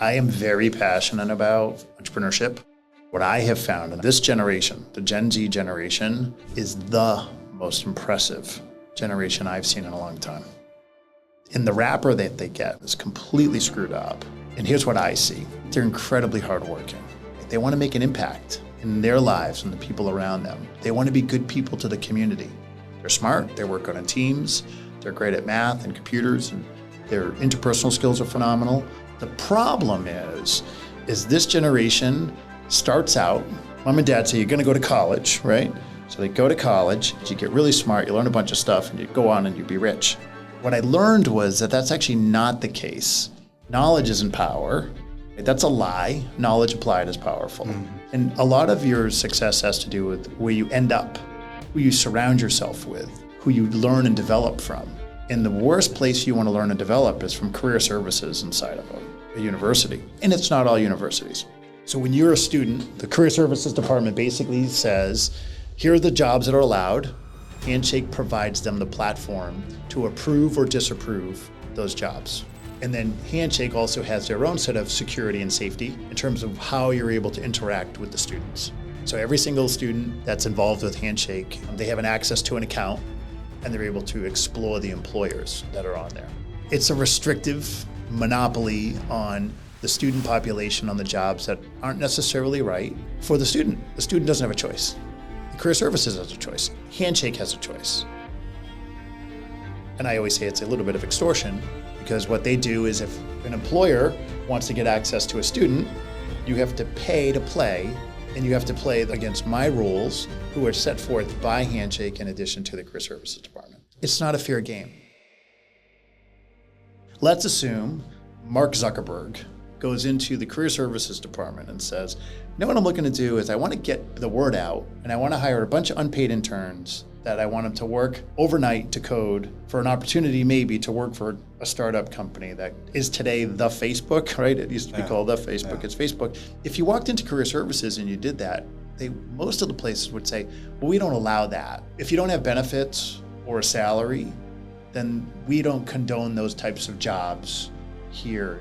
I am very passionate about entrepreneurship. What I have found in this generation, the Gen Z generation, is the most impressive generation I've seen in a long time. And the wrapper that they get is completely screwed up. And here's what I see. They're incredibly hardworking. They want to make an impact in their lives and the people around them. They want to be good people to the community. They're smart, they work on teams, they're great at math and computers, and their interpersonal skills are phenomenal. The problem is this generation starts out, mom and dad say you're gonna go to college, right? So they go to college, you get really smart, you learn a bunch of stuff, and you go on and you be rich. What I learned was that that's actually not the case. Knowledge isn't power. That's a lie. Knowledge applied is powerful. And a lot of your success has to do with where you end up, who you surround yourself with, who you learn and develop from. And the worst place you want to learn and develop is from career services inside of a university. And it's not all universities. So when you're a student, the career services department basically says, here are the jobs that are allowed. Handshake provides them the platform to approve or disapprove those jobs. And then Handshake also has their own set of security and safety in terms of how you're able to interact with the students. So every single student that's involved with Handshake, they have an access to an account and they're able to explore the employers that are on there. It's a restrictive monopoly on the student population on the jobs that aren't necessarily right for the student. The student doesn't have a choice. The career services has a choice. Handshake has a choice. And I always say it's a little bit of extortion, because what they do is if an employer wants to get access to a student, you have to pay to play, and you have to play against my rules, who are set forth by Handshake in addition to the career services department. It's not a fair game. Let's assume Mark Zuckerberg goes into the career services department and says, you know what I'm looking to do is I want to get the word out, and I want to hire a bunch of unpaid interns that I want them to work overnight to code for an opportunity maybe to work for a startup company that is today the Facebook, right? It used to be called the Facebook, it's Facebook. If you walked into career services and you did that, most of the places would say, well, we don't allow that. If you don't have benefits or a salary, then we don't condone those types of jobs here.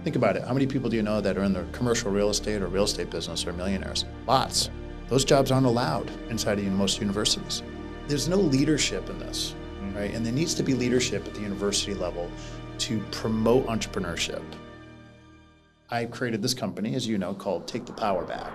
Think about it. How many people do you know that are in the commercial real estate or real estate business or millionaires? Lots. Those jobs aren't allowed inside of most universities. There's no leadership in this, right? And there needs to be leadership at the university level to promote entrepreneurship. I created this company, as you know, called Take the Power Back.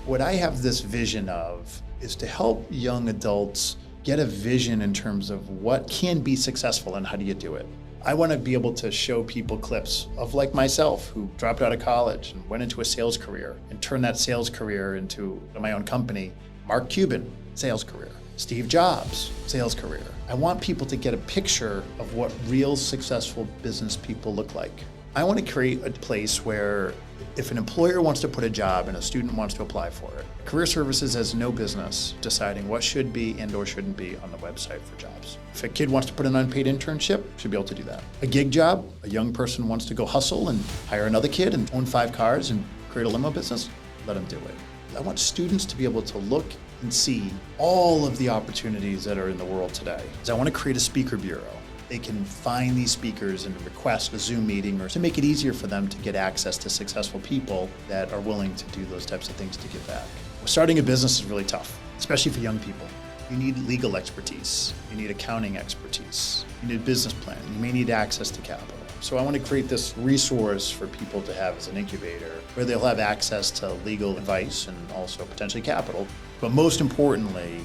What I have this vision of is to help young adults get a vision in terms of what can be successful and how do you do it. I want to be able to show people clips of like myself who dropped out of college and went into a sales career and turned that sales career into my own company. Mark Cuban, sales career. Steve Jobs, sales career. I want people to get a picture of what real successful business people look like. I want to create a place where if an employer wants to put a job and a student wants to apply for it, Career Services has no business deciding what should be and or shouldn't be on the website for jobs. If a kid wants to put an unpaid internship, should be able to do that. A gig job, a young person wants to go hustle and hire another kid and own 5 cars and create a limo business, let them do it. I want students to be able to look and see all of the opportunities that are in the world today. I want to create a speaker bureau. They can find these speakers and request a Zoom meeting or to make it easier for them to get access to successful people that are willing to do those types of things to give back. Starting a business is really tough, especially for young people. You need legal expertise, you need accounting expertise, you need business plan, you may need access to capital. So I want to create this resource for people to have as an incubator where they'll have access to legal advice and also potentially capital. But most importantly,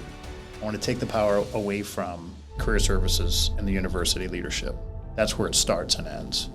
I want to take the power away from career services and the university leadership. That's where it starts and ends.